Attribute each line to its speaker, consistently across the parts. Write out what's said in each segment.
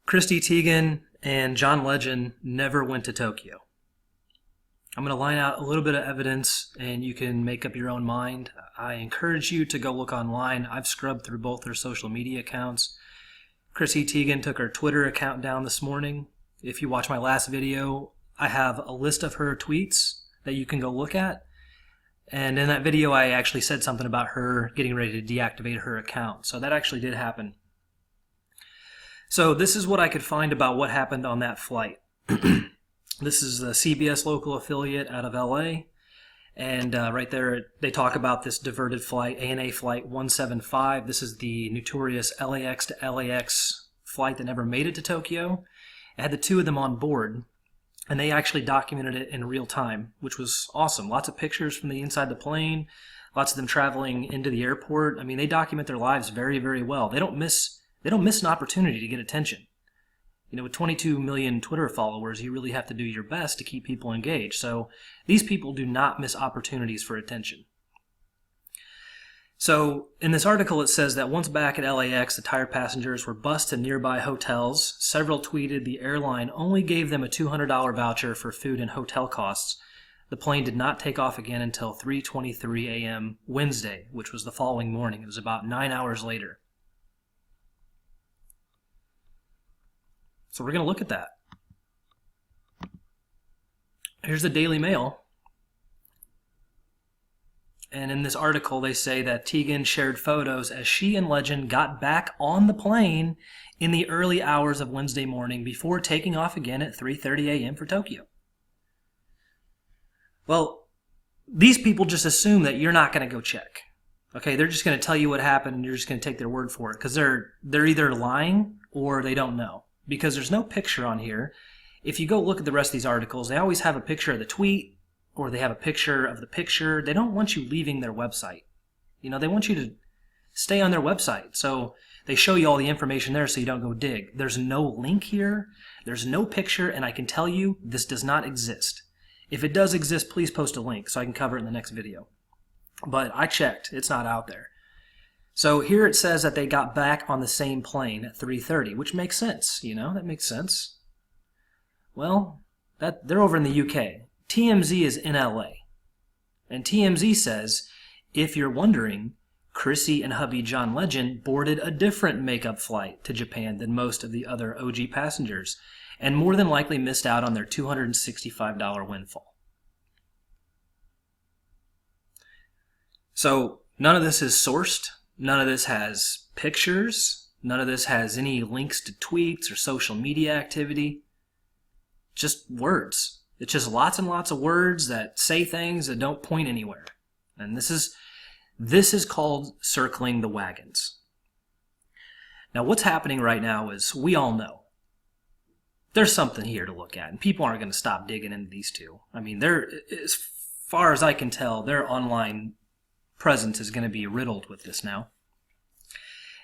Speaker 1: Chrissy Teigen and John Legend never went to Tokyo. I'm going to line out a little bit of evidence and you can make up your own mind. I encourage you to go look online. I've scrubbed through both their social media accounts. Chrissy Teigen took her Twitter account down this morning. If you watch my last video, I have a list of her tweets that you can go look at. And in that video, I actually said something about her getting ready to deactivate her account. So that actually did happen. So this is what I could find about what happened on that flight. This is the CBS local affiliate out of LA. And right there, they talk about this diverted flight, ANA Flight 175. This is the notorious LAX to LAX flight that never made it to Tokyo. It had the two of them on board. And they actually documented it in real time, which was awesome. Lots of pictures from the inside the plane, lots of them traveling into the airport. I mean, they document their lives very, very well. They don't miss an opportunity to get attention. You know, with 22 million Twitter followers, you really have to do your best to keep people engaged. So these people do not miss opportunities for attention. So in this article, it says that once back at LAX, the tired passengers were bused to nearby hotels. Several tweeted the airline only gave them a $200 voucher for food and hotel costs. The plane did not take off again until 3:23 a.m. Wednesday, which was the following morning. It was about 9 hours later. So we're going to look at that. Here's the Daily Mail. And in this article, they say that Teigen shared photos as she and Legend got back on the plane in the early hours of Wednesday morning before taking off again at 3:30 a.m. for Tokyo. Well, these people just assume that you're not going to go check. Okay, they're just going to tell you what happened and you're just going to take their word for it because they're either lying or they don't know. Because there's no picture on here. If you go look at the rest of these articles, they always have a picture of the tweet or they have a picture of the picture. They don't want you leaving their website. You know, they want you to stay on their website. So they show you all the information there so you don't go dig. There's no link here. There's no picture, and I can tell you this does not exist. If it does exist, please post a link so I can cover it in the next video. But I checked. It's not out there. So here it says that they got back on the same plane at 3:30, which makes sense. You know, that makes sense. Well, they're over in the UK. TMZ is in LA. And TMZ says, if you're wondering, Chrissy and hubby John Legend boarded a different makeup flight to Japan than most of the other OG passengers, and more than likely missed out on their $265 windfall. So none of this is sourced. None of this has pictures. None of this has any links to tweets or social media activity. Just words. It's just lots and lots of words that say things that don't point anywhere. And this is called circling the wagons. Now what's happening right now is we all know there's something here to look at, and people aren't going to stop digging into these two. I mean, as far as I can tell, their online presence is going to be riddled with this now.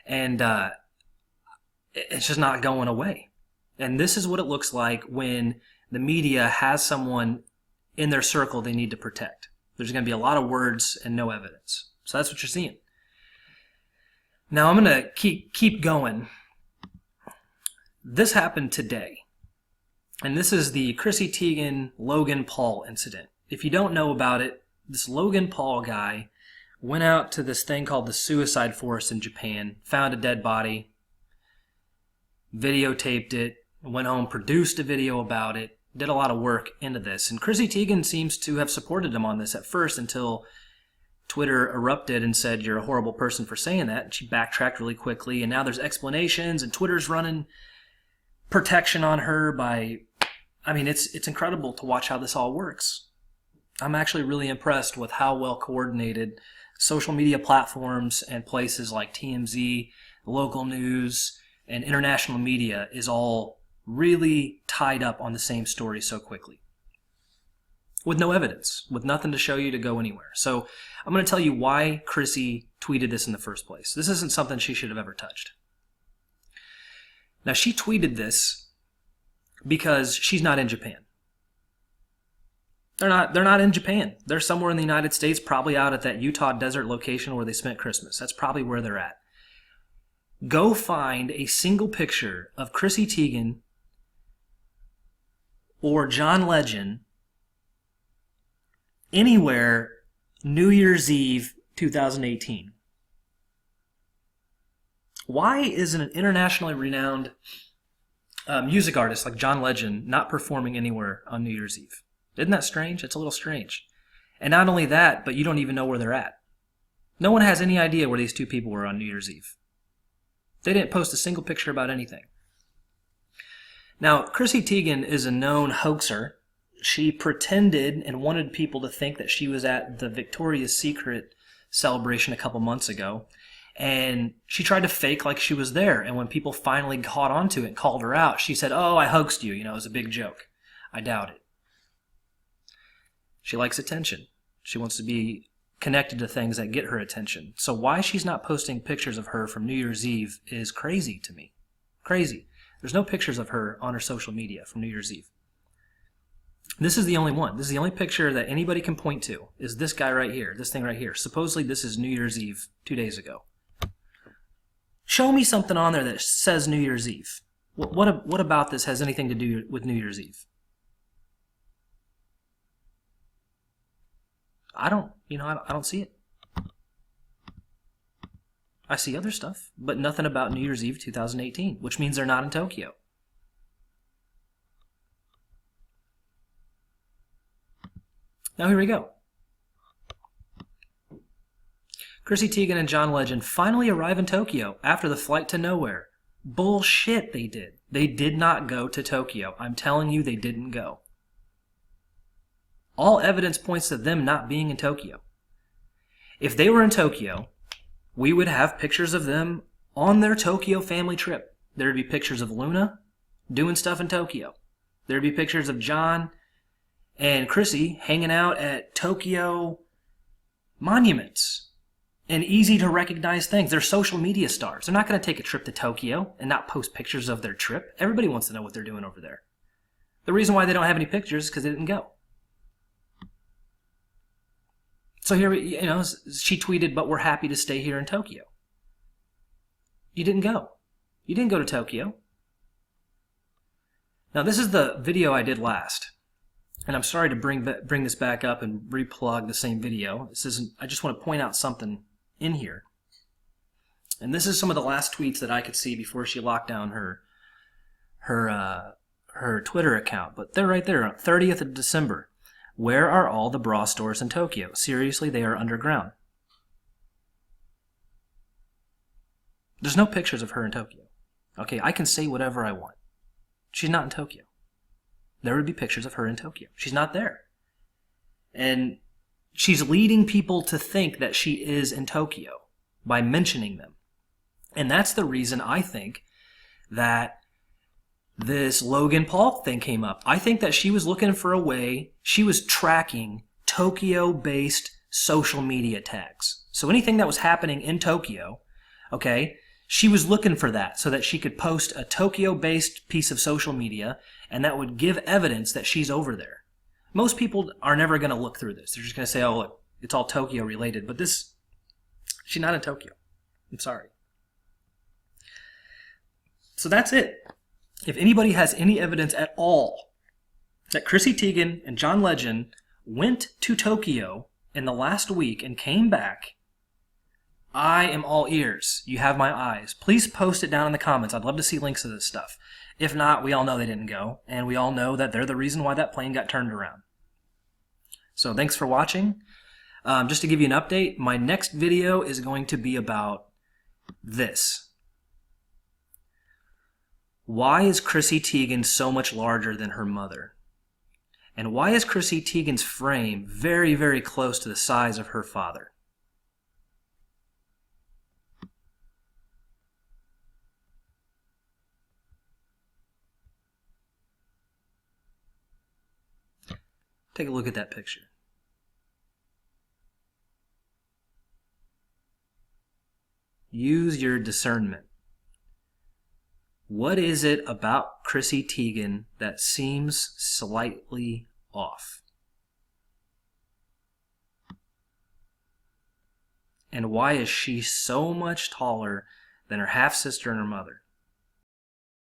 Speaker 1: And it's just not going away. And this is what it looks like when the media has someone in their circle they need to protect. There's going to be a lot of words and no evidence. So that's what you're seeing. Now I'm going to keep going. This happened today. And this is the Chrissy Teigen Logan Paul incident. If you don't know about it, this Logan Paul guy went out to this thing called the suicide forest in Japan, found a dead body, videotaped it, went home, produced a video about it, did a lot of work into this. And Chrissy Teigen seems to have supported him on this at first until Twitter erupted and said, you're a horrible person for saying that. And she backtracked really quickly. And now there's explanations and Twitter's running protection on her by, I mean, it's incredible to watch how this all works. I'm actually really impressed with how well coordinated social media platforms and places like TMZ, local news, and international media is all really tied up on the same story so quickly. With no evidence, with nothing to show you to go anywhere. So I'm going to tell you why Chrissy tweeted this in the first place. This isn't something she should have ever touched. Now she tweeted this because she's not in Japan. They're not in Japan. They're somewhere in the United States, probably out at that Utah desert location where they spent Christmas. That's probably where they're at. Go find a single picture of Chrissy Teigen or John Legend anywhere New Year's Eve 2018. Why is an internationally renowned music artist like John Legend not performing anywhere on New Year's Eve? Isn't that strange? It's a little strange. And not only that, but you don't even know where they're at. No one has any idea where these two people were on New Year's Eve. They didn't post a single picture about anything. Now, Chrissy Teigen is a known hoaxer. She pretended and wanted people to think that she was at the Victoria's Secret celebration a couple months ago, and she tried to fake like she was there. And when people finally caught on to it and called her out, she said, "Oh, I hoaxed you. It was a big joke." I doubt it. She likes attention. She wants to be connected to things that get her attention. So why she's not posting pictures of her from New Year's Eve is crazy to me. Crazy. There's no pictures of her on her social media from New Year's Eve. This is the only one. This is the only picture that anybody can point to, is this guy right here, this thing right here. Supposedly this is New Year's Eve 2 days ago. Show me something on there that says New Year's Eve. What about this has anything to do with New Year's Eve? I don't see it. I see other stuff, but nothing about New Year's Eve 2018, which means they're not in Tokyo. Now here we go. Chrissy Teigen and John Legend finally arrive in Tokyo after the flight to nowhere. Bullshit, they did. They did not go to Tokyo. I'm telling you, they didn't go. All evidence points to them not being in Tokyo. If they were in Tokyo, we would have pictures of them on their Tokyo family trip. There would be pictures of Luna doing stuff in Tokyo. There would be pictures of John and Chrissy hanging out at Tokyo monuments and easy to recognize things. They're social media stars. They're not going to take a trip to Tokyo and not post pictures of their trip. Everybody wants to know what they're doing over there. The reason why they don't have any pictures is because they didn't go. So here, she tweeted, "But we're happy to stay here in Tokyo." You didn't go. You didn't go to Tokyo. Now, this is the video I did last. And I'm sorry to bring this back up and replug the same video. I just want to point out something in here. And this is some of the last tweets that I could see before she locked down her Twitter account. But they're right there, 30th of December. "Where are all the bra stores in Tokyo? Seriously, they are underground." There's no pictures of her in Tokyo. Okay, I can say whatever I want. She's not in Tokyo. There would be pictures of her in Tokyo. She's not there. And she's leading people to think that she is in Tokyo by mentioning them. And that's the reason I think that this Logan Paul thing came up. I think that she was looking for a way, she was tracking Tokyo-based social media tags. So anything that was happening in Tokyo, okay, she was looking for that so that she could post a Tokyo-based piece of social media and that would give evidence that she's over there. Most people are never going to look through this. They're just going to say, "Oh, look, it's all Tokyo related." But she's not in Tokyo. I'm sorry. So that's it. If anybody has any evidence at all that Chrissy Teigen and John Legend went to Tokyo in the last week and came back, I am all ears. You have my eyes. Please post it down in the comments. I'd love to see links to this stuff. If not, we all know they didn't go, and we all know that they're the reason why that plane got turned around. So thanks for watching. Just to give you an update, my next video is going to be about this. Why is Chrissy Teigen so much larger than her mother? And why is Chrissy Teigen's frame very, very close to the size of her father? Take a look at that picture. Use your discernment. What is it about Chrissy Teigen that seems slightly off? And why is she so much taller then her half-sister and her mother.